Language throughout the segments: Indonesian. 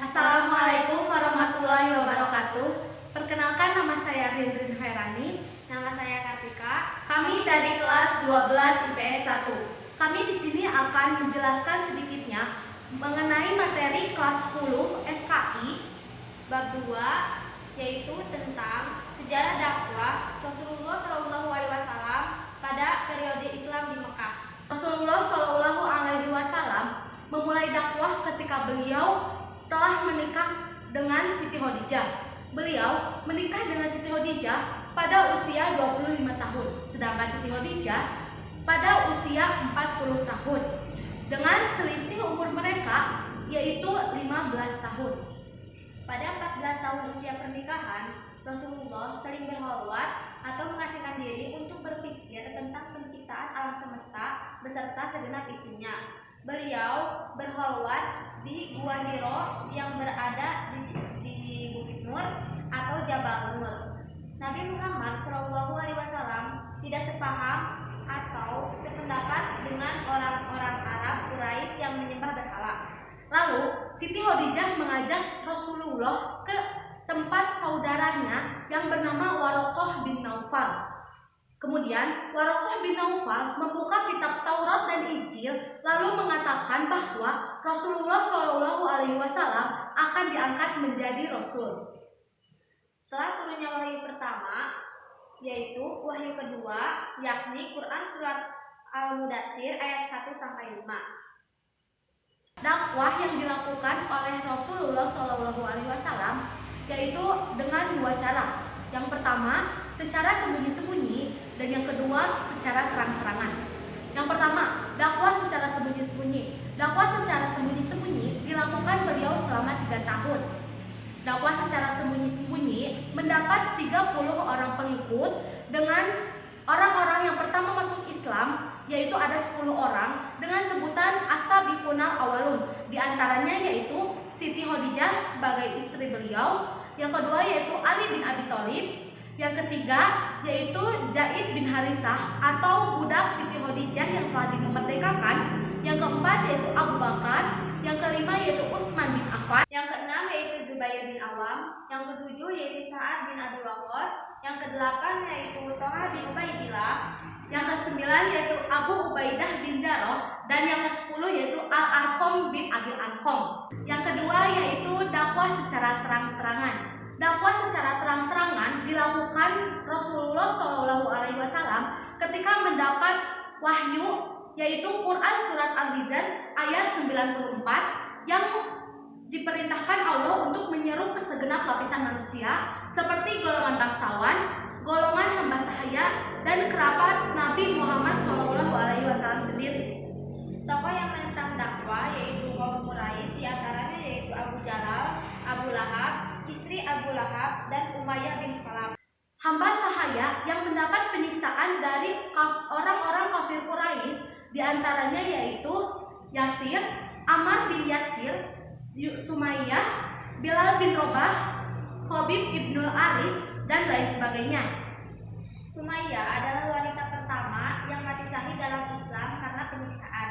Assalamualaikum warahmatullahi wabarakatuh. Perkenalkan, nama saya Rindrin Khairani. Nama saya Kartika. Kami dari kelas 12 IPS 1. Kami di sini akan menjelaskan sedikitnya mengenai materi kelas 10 SKI Bab 2, yaitu tentang sejarah dakwah Rasulullah SAW pada periode Islam di Mekah. Rasulullah SAW memulai dakwah ketika beliau setelah menikah dengan Siti Khadijah. Beliau menikah dengan Siti Khadijah pada usia 25 tahun, sedangkan Siti Khadijah pada usia 40 tahun, dengan selisih umur mereka yaitu 15 tahun. Pada 14 tahun usia pernikahan, Rasulullah sering berkholwat atau mengasingkan diri untuk berpikir tentang penciptaan alam semesta beserta segenap isinya. Beliau berkholwat di Gua Hiro yang berada di Bukit Nur atau Jabal Nur. Nabi Muhammad SAW tidak sepaham atau sependapat dengan orang-orang Arab Quraisy yang menyembah berhala. Lalu Siti Khadijah mengajak Rasulullah ke tempat saudaranya yang bernama Warokoh bin Naufal. Kemudian Warokoh bin Naufal membuka kitab Taurat dan Injil lalu mengatakan bahwa Rasulullah SAW akan diangkat menjadi Rasul. Setelah turunnya wahyu pertama, yaitu wahyu kedua, yakni Quran Surat Al-Mudatsir ayat 1-5. Dakwah yang dilakukan oleh Rasulullah SAW yaitu dengan dua cara. Yang pertama secara sembunyi-sembunyi dan yang kedua secara terang-terangan. Yang pertama, dakwah secara sembunyi-sembunyi. Dakwah secara sembunyi-sembunyi dilakukan beliau selama 3 tahun. Dakwah secara sembunyi-sembunyi mendapat 30 orang pengikut dengan orang-orang yang pertama masuk Islam yaitu ada 10 orang dengan sebutan As-Sabiqunal Awalun. Di antaranya yaitu Siti Khadijah sebagai istri beliau, yang kedua yaitu Ali bin Abi Thalib, yang ketiga yaitu Zaid bin Harisah atau budak Siti Khadijah yang telah dimerdekakan, yang keempat yaitu Abu Bakar, yang kelima yaitu Utsman bin Affan, yang keenam yaitu Zubair bin Awam, yang ketujuh yaitu Sa'ad bin Abi Waqqas, yang kedelapan yaitu Thalhah bin Ubaidillah, yang kesembilan yaitu Abu Ubaidah bin Jarrah, dan yang kesepuluh yaitu Al-Arqam bin Abil Arqam. Yang kedua yaitu dakwah secara terang-terangan. Dakwah secara terang-terangan dilakukan Rasulullah SAW ketika mendapat wahyu yaitu Quran Surat Al-Hijr ayat 94 yang diperintahkan Allah untuk menyeru ke segenap lapisan manusia seperti golongan bangsawan, golongan hamba sahaya, dan kerabat Nabi Muhammad SAW sendiri. Tokoh yang menentang dakwah yaitu kaum Quraisy, diantaranya yaitu Abu Jalal, Abu Lahab, istri Abu Lahab, dan Umayyah bin Khalaf. Hamba sahaya yang mendapat penyiksaan dari orang-orang kafir Quraisy diantaranya yaitu Yasir, Ammar bin Yasir, Sumayyah, Bilal bin Rabah, Khabib ibnul Aris, dan lain sebagainya. Sumayyah adalah wanita pertama yang mati syahid dalam Islam karena penyiksaan.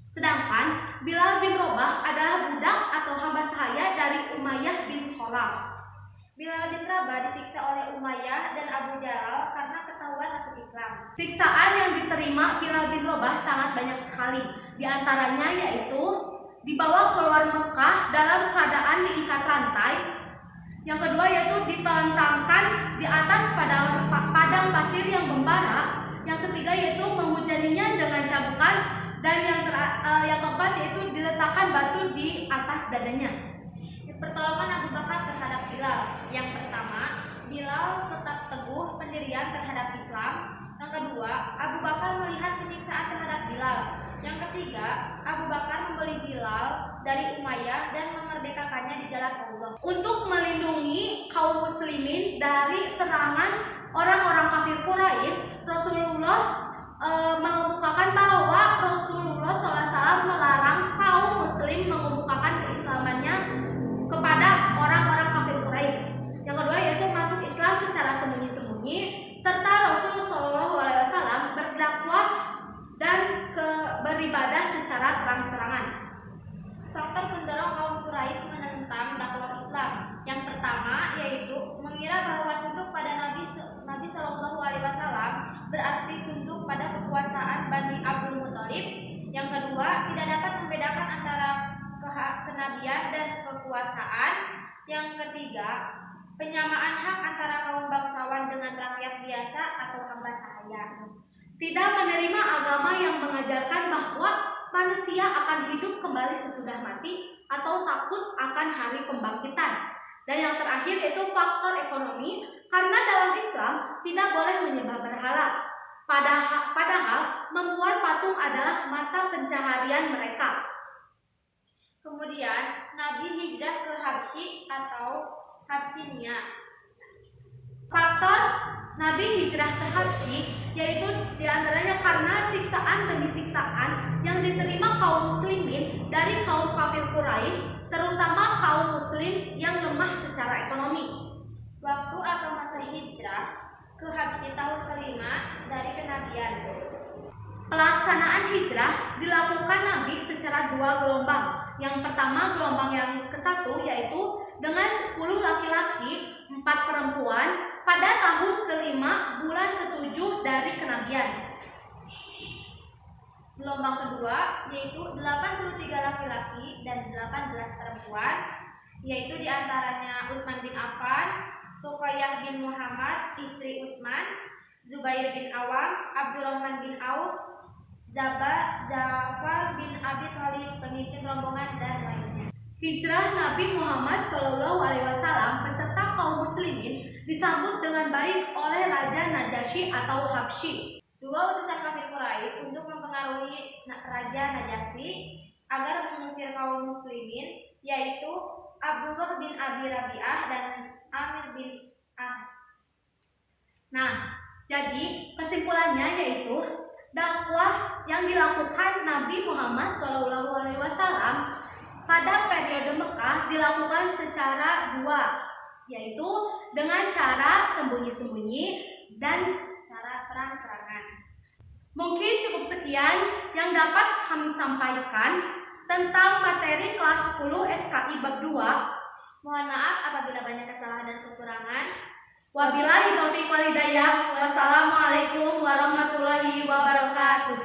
Sedangkan Bilal bin Rabah adalah budak atau hamba sahaya dari Umayyah bin Khalaf. Bilal bin Rabah disiksa oleh Umayyah dan Abu Jalal karena ketahuan masuk Islam. Siksaan yang diterima Bilal bin Rabah sangat banyak sekali. Di antaranya yaitu dibawa keluar Mekah dalam keadaan diikat rantai. Yang kedua yaitu ditelentangkan di atas padang pasir yang membara. Yang ketiga yaitu menghujaninya dengan cabukan, dan yang keempat yaitu diletakkan batu di atas dadanya. Pertolongan Abu Bakar terhadap Bilal. Yang pertama, Bilal tetap teguh pendirian terhadap Islam. Yang kedua, Abu Bakar melihat penyiksaan terhadap Bilal. Yang ketiga, Abu Bakar membeli Bilal dari Umayyah dan memerdekakannya di jalan Allah. Untuk melindungi kaum muslimin dari serangan orang-orang kafir Quraisy, Rasulullah mengemukakan bahwa Rasulullah SAW melarang kaum muslim mengemukakan keislamannya kepada orang-orang kafir Quraisy. Yang kedua yaitu masuk Islam secara sembunyi-sembunyi, serta Rasulullah SAW berdakwah dan beribadah secara terang-terangan. Faktor pendorong kaum Quraisy Quraisy menentang dakwah Islam. Yang pertama yaitu mengira bahwa tunduk pada Nabi Shallallahu Alaihi Wasallam berarti tunduk pada kekuasaan Bani Abdul Muthalib. Yang kedua, tidak dapat membedakan antara kenabian dan kekuasaan. Yang ketiga, penyamaan hak antara kaum bangsawan dengan rakyat biasa atau hamba sahaya. Tidak menerima agama yang mengajarkan bahwa manusia akan hidup kembali sesudah mati atau takut akan hari pembangkitan. Dan yang terakhir yaitu faktor ekonomi, karena dalam Islam tidak boleh menyembah berhala. Padahal membuat patung adalah mata pencaharian mereka. Kemudian Nabi hijrah ke Habsyi atau Habsinia. Faktor Nabi hijrah ke Habsyi yaitu diantaranya karena siksaan demi siksaan yang diterima kaum muslimin dari kaum kafir Quraisy, terutama kaum muslim yang lemah secara ekonomi. Waktu atau masa hijrah ke Habsyi tahun kelima dari kenabian. Pelaksanaan hijrah dilakukan Nabi secara 2 gelombang. Yang pertama, gelombang yang ke-1 yaitu dengan 10 laki-laki, 4 perempuan pada tahun kelima bulan ke-7 dari kenabian. Gelombang kedua yaitu 83 laki-laki dan 18 perempuan, yaitu diantaranya Utsman bin Affan, Ruqayyah bin Muhammad istri Utsman, Zubair bin Awam, Abdurrahman bin Auf, Ja'far bin Abi Thalib pemimpin rombongan dan lainnya. Hijrah Nabi Muhammad SAW beserta kaum muslimin disambut dengan baik oleh Raja Najasyi atau Habsyi. 2 utusan kafir Quraisy untuk mempengaruhi Raja Najasyi agar mengusir kaum muslimin, yaitu Abdullah bin Abi Rabi'ah dan Amir bin As. Nah, jadi kesimpulannya yaitu dakwah yang dilakukan Nabi Muhammad SAW pada periode Mekah dilakukan secara 2, yaitu dengan cara sembunyi-sembunyi dan Cara terang-terangan. mungkin cukup sekian yang dapat kami sampaikan tentang materi kelas 10 SKI bab 2. Mohon maaf apabila banyak kesalahan dan kekurangan. Wabillahi taufiq wal hidayah. Wassalamualaikum warahmatullahi wabarakatuh.